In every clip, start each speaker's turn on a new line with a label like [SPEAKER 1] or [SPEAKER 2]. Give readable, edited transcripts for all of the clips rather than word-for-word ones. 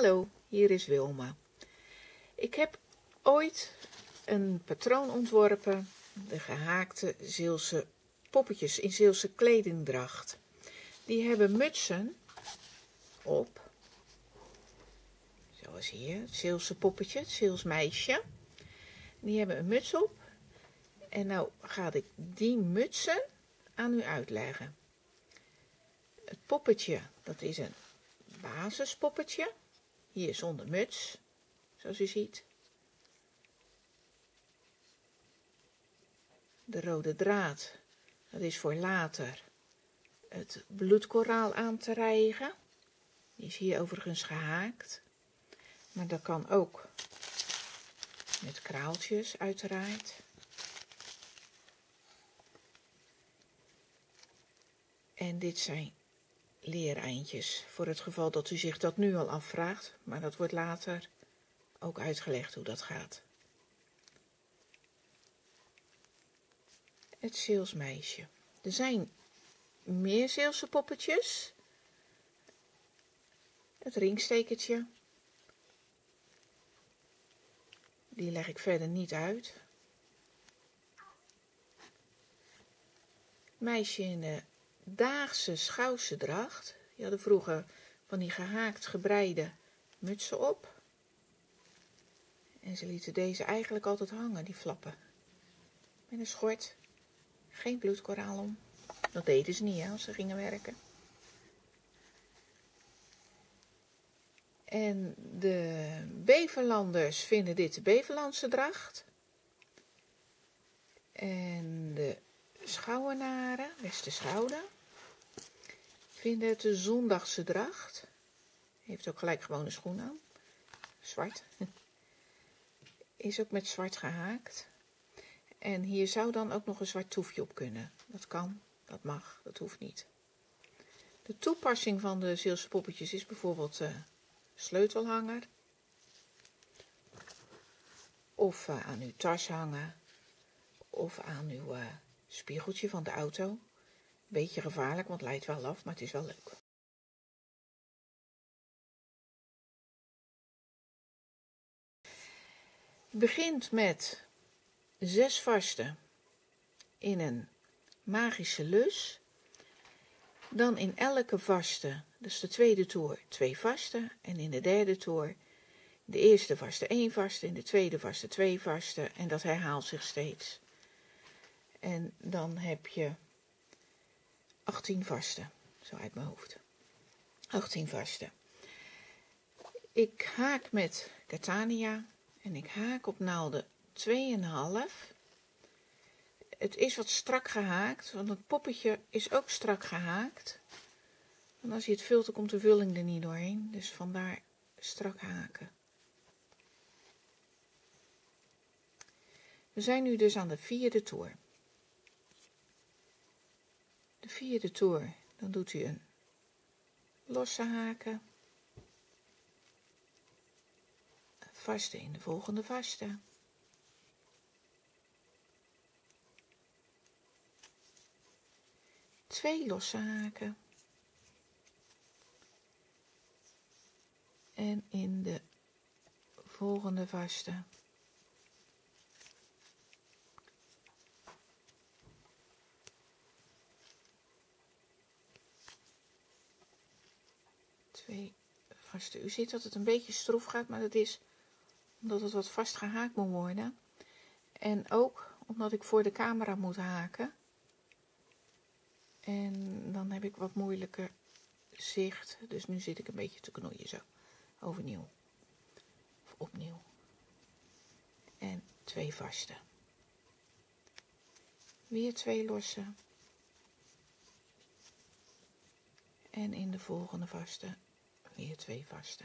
[SPEAKER 1] Hallo, hier is Wilma. Ik heb ooit een patroon ontworpen, de gehaakte Zeelse poppetjes in Zeelse kledingdracht. Die hebben mutsen op, zoals hier, het Zeelse poppetje, het Zeels meisje. Die hebben een muts op en nou ga ik die mutsen aan u uitleggen. Het poppetje, dat is een basispoppetje, hier zonder muts, zoals u ziet. De rode draad, dat is voor later het bloedkoraal aan te rijgen. Die is hier overigens gehaakt, maar dat kan ook met kraaltjes uiteraard. En dit zijn leereindjes, voor het geval dat u zich dat nu al afvraagt, maar dat wordt later ook uitgelegd hoe dat gaat. Het Zeels meisje. Er zijn meer Zeelse poppetjes. Het ringstekertje. Die leg ik verder niet uit. Meisje in de Daagse Schouwse dracht. Die hadden vroeger van die gehaakt gebreide mutsen op. En ze lieten deze eigenlijk altijd hangen, die flappen. Met een schort. Geen bloedkoraal om. Dat deden ze niet, hè, als ze gingen werken. En de Beverlanders vinden dit de Beverlandse dracht. En de Schouwenaren, Westerschouwen, vinden het de Zondagse dracht. Heeft ook gelijk gewoon een schoen aan. Zwart. Is ook met zwart gehaakt. En hier zou dan ook nog een zwart toefje op kunnen. Dat kan, dat mag, dat hoeft niet. De toepassing van de Zeelse poppetjes is bijvoorbeeld sleutelhanger. Of aan uw tas hangen. Of aan uw spiegeltje van de auto. Beetje gevaarlijk, want het leidt wel af, maar het is wel leuk. Het begint met 6 vaste in een magische lus. Dan in elke vaste, dus de tweede toer, 2 vaste. En in de derde toer, de eerste vaste 1 vaste, in de tweede vaste 2 vaste. En dat herhaalt zich steeds. En dan heb je 18 vaste, zo uit mijn hoofd. 18 vaste. Ik haak met Catania en ik haak op naalden 2,5. Het is wat strak gehaakt, want het poppetje is ook strak gehaakt. En als je het vult, dan komt de vulling er niet doorheen. Dus vandaar strak haken. We zijn nu dus aan de 4e toer. De 4e toer, dan doet u een losse haken. Een vaste in de volgende vaste. Twee losse haken. En in de volgende vaste 2 vaste. U ziet dat het een beetje stroef gaat, maar dat is omdat het wat vast gehaakt moet worden. En ook omdat ik voor de camera moet haken. En dan heb ik wat moeilijker zicht. Dus nu zit ik een beetje te knoeien zo. Overnieuw. Of opnieuw. En 2 vaste. Weer 2 losse. En in de volgende vaste weer 2 vaste.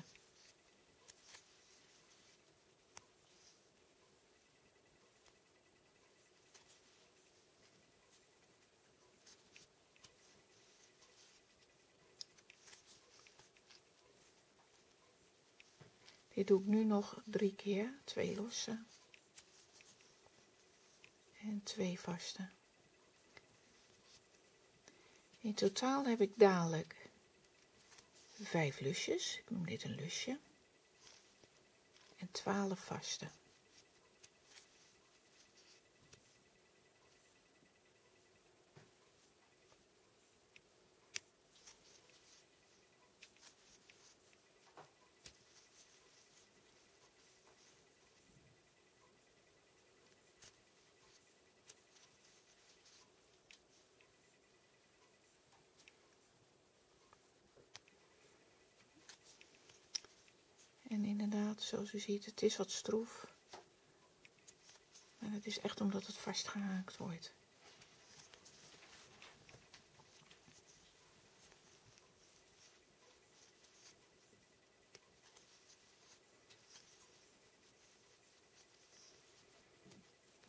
[SPEAKER 1] Dit doe ik nu nog 3 keer, 2 losse en 2 vaste. In totaal heb ik dadelijk 5 lusjes. Ik noem dit een lusje. en 12 vaste. En inderdaad, zoals u ziet, het is wat stroef. Maar het is echt omdat het vastgehaakt wordt.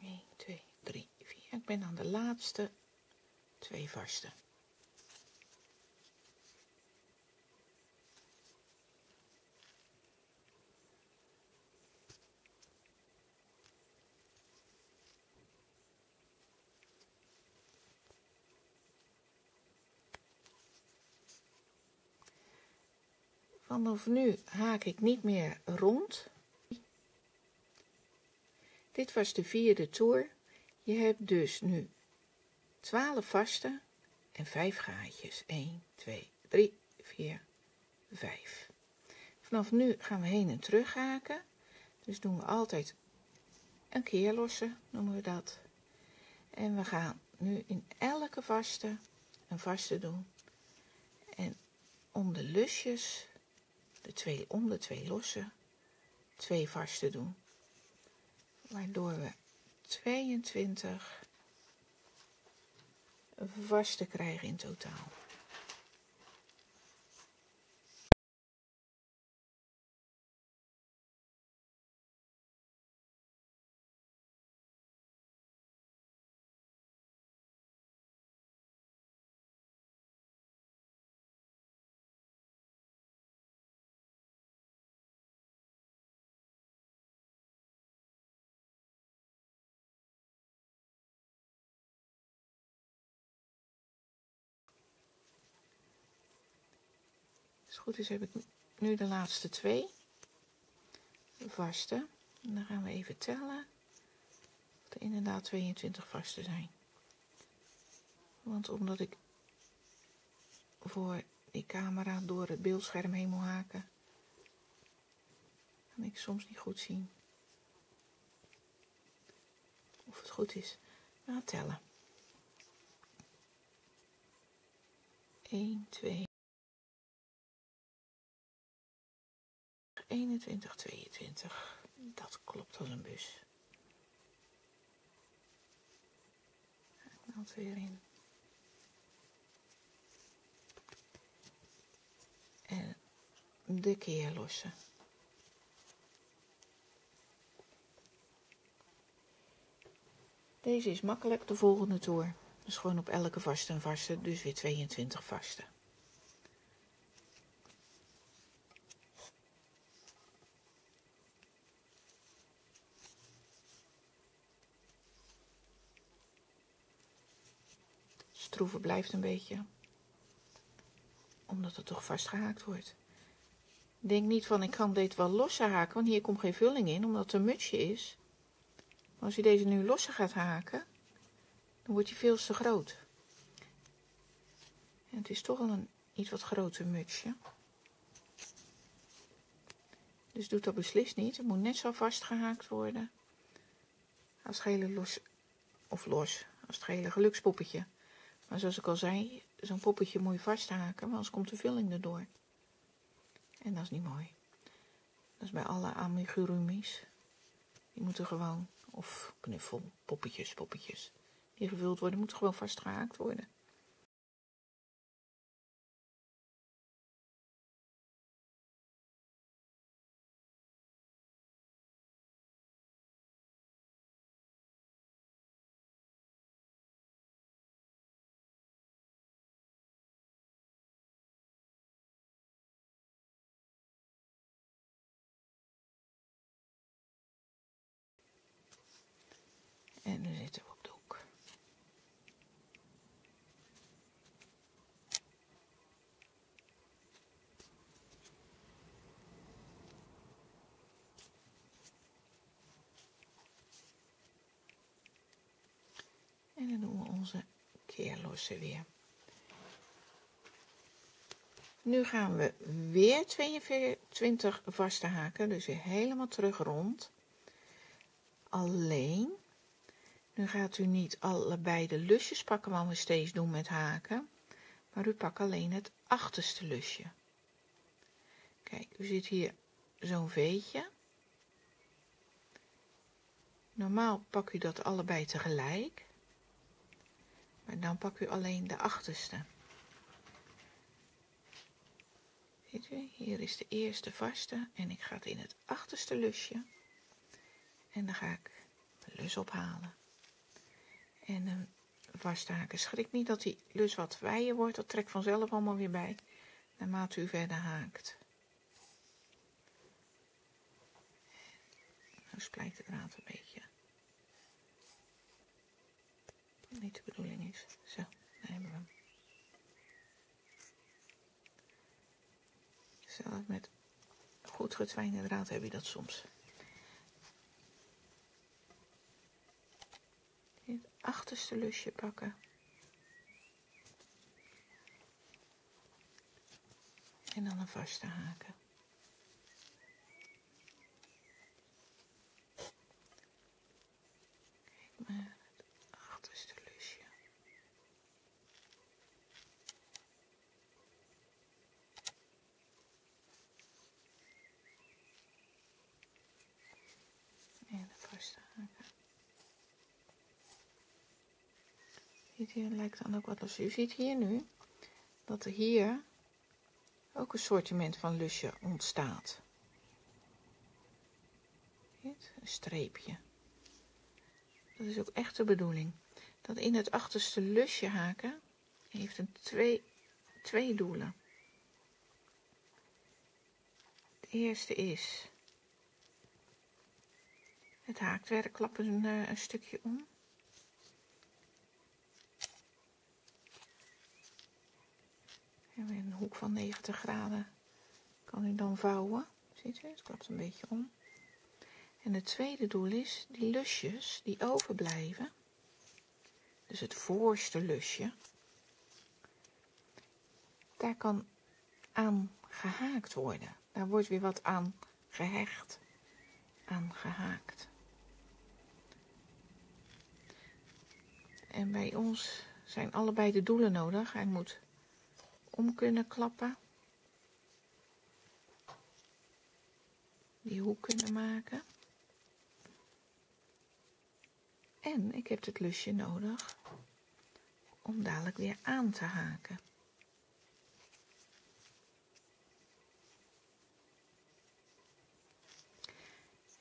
[SPEAKER 1] Eén, 2, 3, 4. Ik ben aan de laatste 2 vaste. Vanaf nu haak ik niet meer rond. Dit was de 4e toer. Je hebt dus nu 12 vaste en 5 gaatjes. 1, 2, 3, 4, 5. Vanaf nu gaan we heen en terug haken. Dus doen we altijd een keer lossen, noemen we dat. En we gaan nu in elke vaste een vaste doen. En om de lusjes, om de 2 losse, 2 vaste doen. Waardoor we 22 vaste krijgen in totaal. Als het goed is heb ik nu de laatste 2 vaste. En dan gaan we even tellen. Dat er inderdaad 22 vaste zijn. Want omdat ik voor die camera door het beeldscherm heen moet haken, kan ik soms niet goed zien of het goed is. We gaan tellen. 1, 2, 21, 22. Dat klopt als een bus. Ik meld weer in. En de keer lossen. Deze is makkelijk, de volgende toer. Dus gewoon op elke vaste een vaste, dus weer 22 vaste. Stroeven blijft een beetje, omdat het toch vastgehaakt wordt. Denk niet van ik kan dit wel losser haken, want hier komt geen vulling in, omdat het een mutsje is. Maar als je deze nu losser gaat haken, dan wordt hij veel te groot. En het is toch al een iets wat groter mutsje. Dus doe dat beslist niet. Het moet net zo vastgehaakt worden als het gele als het gele gelukspoppetje. Maar zoals ik al zei, zo'n poppetje moet je vasthaken, want anders komt de vulling erdoor. En dat is niet mooi. Dat is bij alle amigurumis. Die moeten gewoon, of knuffel, poppetjes, die gevuld worden, moeten gewoon vastgehaakt worden. En nu zitten we op de hoek. En dan doen we onze keerlossen weer. Nu gaan we weer 22 vaste haken, dus weer helemaal terug rond. Alleen, nu gaat u niet allebei de lusjes pakken, wat we steeds doen met haken, maar u pakt alleen het achterste lusje. Kijk, u ziet hier zo'n veetje. Normaal pak u dat allebei tegelijk, maar dan pak u alleen de achterste. Ziet u, hier is de eerste vaste en ik ga het in het achterste lusje. En dan ga ik de lus ophalen. En een vaste haken. Schrik niet dat die lus wat wijer wordt, dat trekt vanzelf allemaal weer bij, naarmate u verder haakt. Nou splijt de draad een beetje. Wat niet de bedoeling is. Zo, daar hebben we hem. Zelfs met goed getwijnde draad heb je dat soms. Het achterste lusje pakken. En dan een vaste haken. Kijk maar, het achterste lusje. En een vaste haken. Ziet hier, lijkt dan ook wat los. U ziet hier nu dat er hier ook een assortiment van lusje ontstaat. Een streepje. Dat is ook echt de bedoeling. Dat in het achterste lusje haken heeft een twee doelen. Het eerste is het haakwerk klappen een stukje om. En met een hoek van 90 graden kan u dan vouwen. Ziet u, het klapt een beetje om. En het tweede doel is die lusjes die overblijven. Dus het voorste lusje. Daar kan aan gehaakt worden. Daar wordt weer wat aan gehecht, aan gehaakt. En bij ons zijn allebei de doelen nodig. Hij moet om kunnen klappen. Die hoek kunnen maken. En ik heb het lusje nodig om dadelijk weer aan te haken.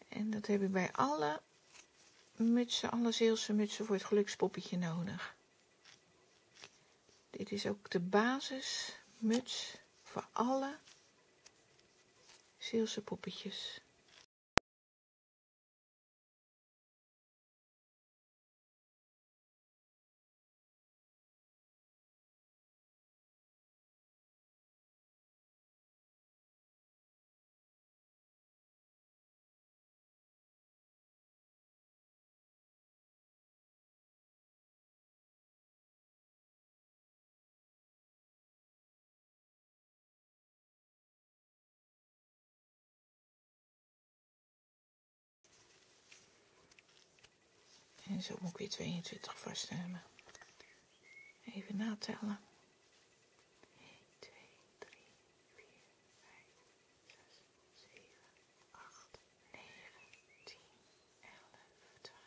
[SPEAKER 1] En dat heb ik bij alle mutsen, alle Zeelse mutsen voor het gelukspoppetje nodig. Dit is ook de basismuts voor alle Zeelse poppetjes. En zo moet ik weer 22 vast hebben. Even natellen. 1, 2, 3, 4, 5, 6, 7, 8, 9, 10, 11, 12,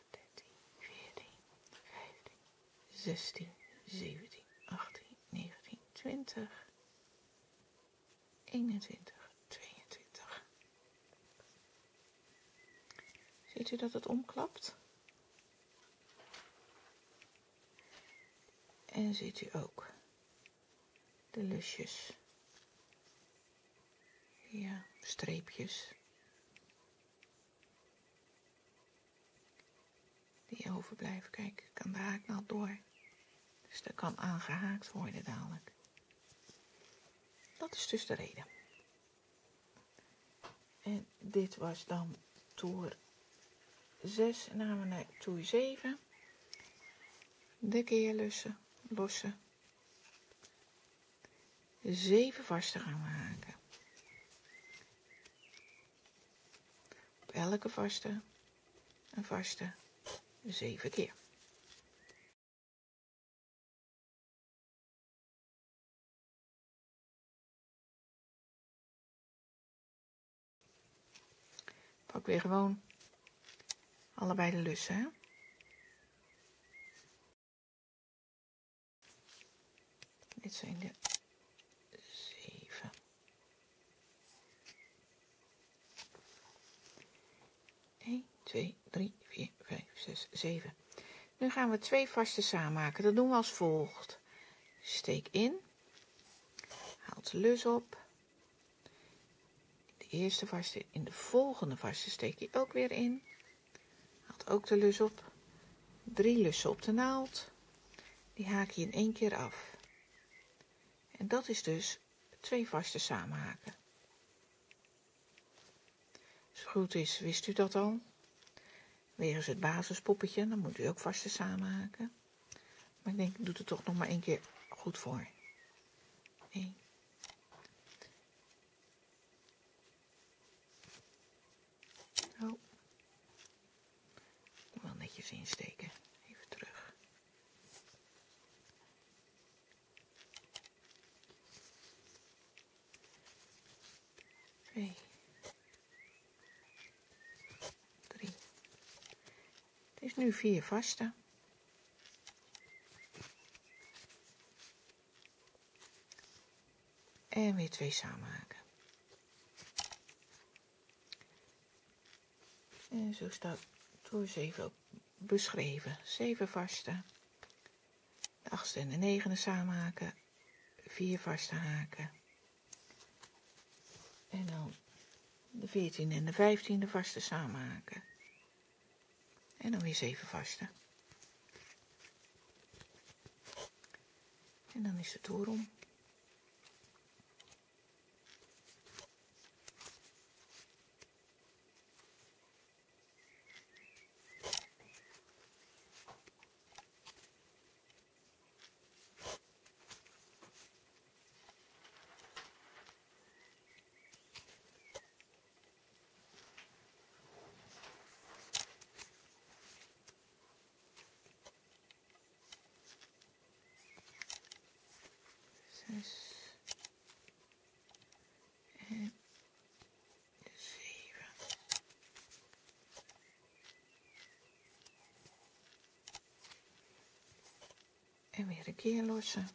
[SPEAKER 1] 13, 14, 15, 16, 17, 18, 19, 20, 21, 22. Ziet u dat het omklapt? En ziet u ook de lusjes, ja, streepjes, die overblijven. Kijk, kan de haaknaald door, dus er kan aangehaakt worden dadelijk. Dat is dus de reden. En dit was dan toer 6 en dan gaan we naar toer 7. de keerlussen, lossen. 7 vaste gaan we haken. Op elke vaste een vaste 7 keer. Pak weer gewoon allebei de lussen, hè? Dit zijn de 7. Eén, 2, 3, 4, 5, 6, 7. Nu gaan we 2 vaste samen maken. Dat doen we als volgt. Steek in. Haalt de lus op. De eerste vaste, in de volgende vaste steek je ook weer in. Haalt ook de lus op. 3 lussen op de naald. Die haak je in 1 keer af. En dat is dus 2 vaste samen haken. Als het goed is, wist u dat al. Wegens het basispoppetje, dan moet u ook vaste samen haken. Maar ik denk, ik doe het toch nog maar 1 keer goed voor. 1. Oh. Wel netjes insteken. Even terug. 2. 3. Het is nu 4 vaste. En weer 2 samen haken. En zo staat door 7 ook beschreven. 7 vaste. De 8e en de 9e samen haken. 4 vaste haken. En dan de 14e en de 15e vaste samen haken. En dan weer 7 vaste. En dan is de toer om. En 7. En weer een keer lossen,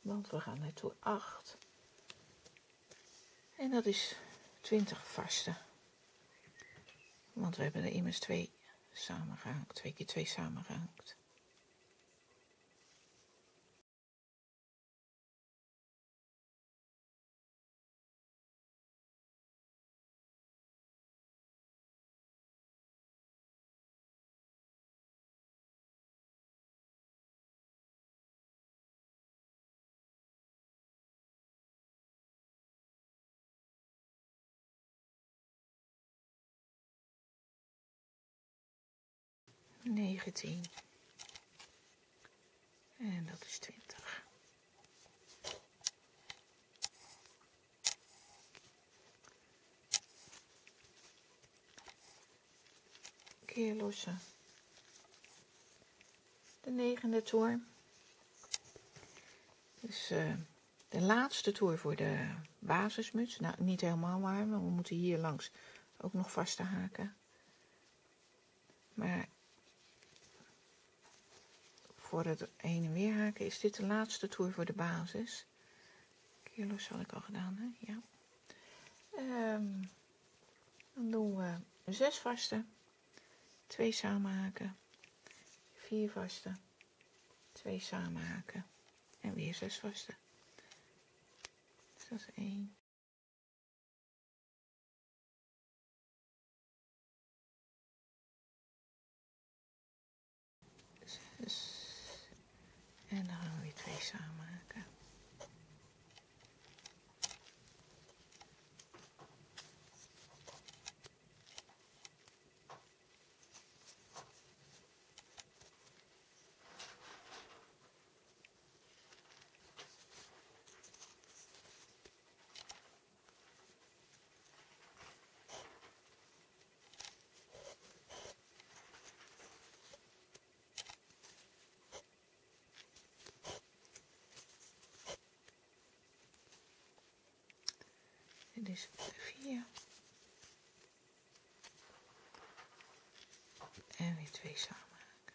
[SPEAKER 1] want we gaan naar toer 8. En dat is 20 vaste. Want we hebben er immers 2 samengehaakt, 2 keer 2 samengehaakt. En 19. En dat is 20. Keer lossen. De 9e toer. Dus de laatste toer voor de basismuts. Nou, niet helemaal waar, want we moeten hier langs ook nog vaste haken. Maar voor het heen en weer haken is dit de laatste toer voor de basis. Keerlos had ik al gedaan, hè? Ja. Dan doen we 6 vaste, 2 samenhaken, 4 vaste, 2 samenhaken en weer 6 vaste. Dus dat is 1. En dan gaan we weer 2 samenhaken. Dit is 4. En weer 2 samen haken.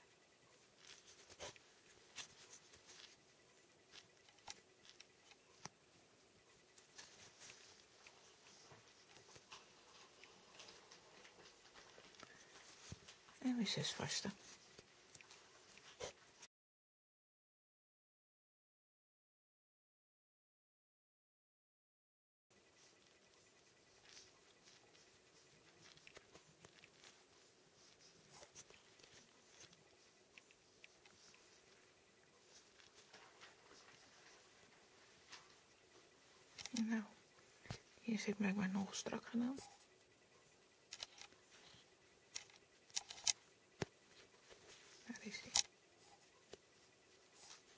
[SPEAKER 1] En weer 6 vaste. Nou, hier zit blijkbaar nog strak gedaan. Daar is hij.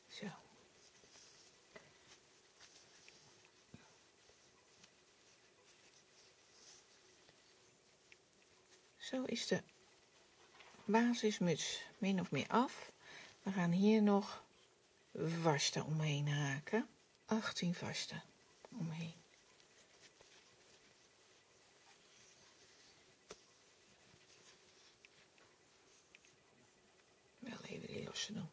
[SPEAKER 1] Zo. Zo is de basismuts min of meer af. We gaan hier nog vasten omheen haken. 18 vasten omheen. Wel even die losse doen.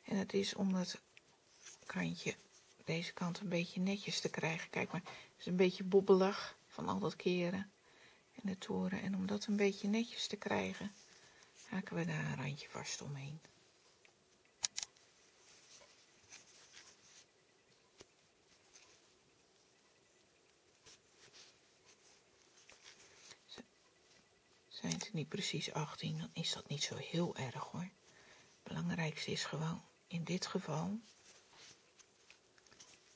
[SPEAKER 1] En het is om dat kantje, deze kant een beetje netjes te krijgen. Kijk maar, het is een beetje bobbelig van al dat keren en de toeren. En om dat een beetje netjes te krijgen, haken we daar een randje vast omheen. Zijn het er niet precies 18, dan is dat niet zo heel erg hoor. Het belangrijkste is gewoon in dit geval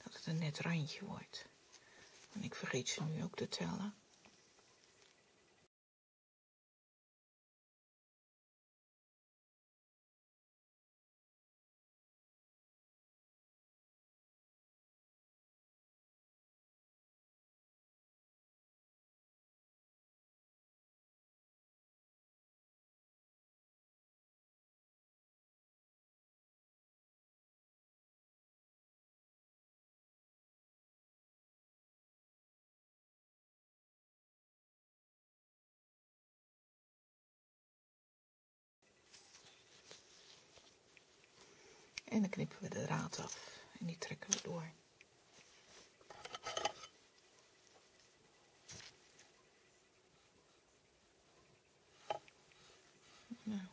[SPEAKER 1] dat het een net randje wordt. En ik vergeet ze nu ook te tellen. En dan knippen we de draad af en die trekken we door. Nou.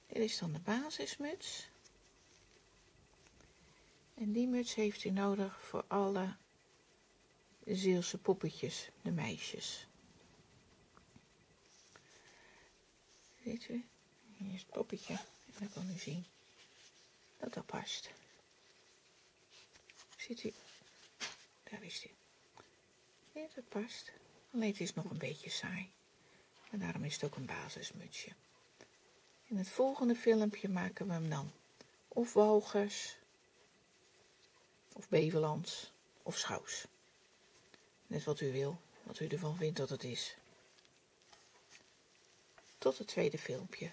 [SPEAKER 1] Dit is dan de basismuts. En die muts heeft u nodig voor alle Zeelse poppetjes, de meisjes. Ziet u? Hier is het poppetje. En dan kan u zien dat dat past. Ziet u? Daar is die. Ja, dat past. Alleen het is nog een beetje saai. En daarom is het ook een basismutsje. In het volgende filmpje maken we hem dan of walgers, of bevelands, of schous. Net wat u wil, wat u ervan vindt dat het is. Tot het tweede filmpje.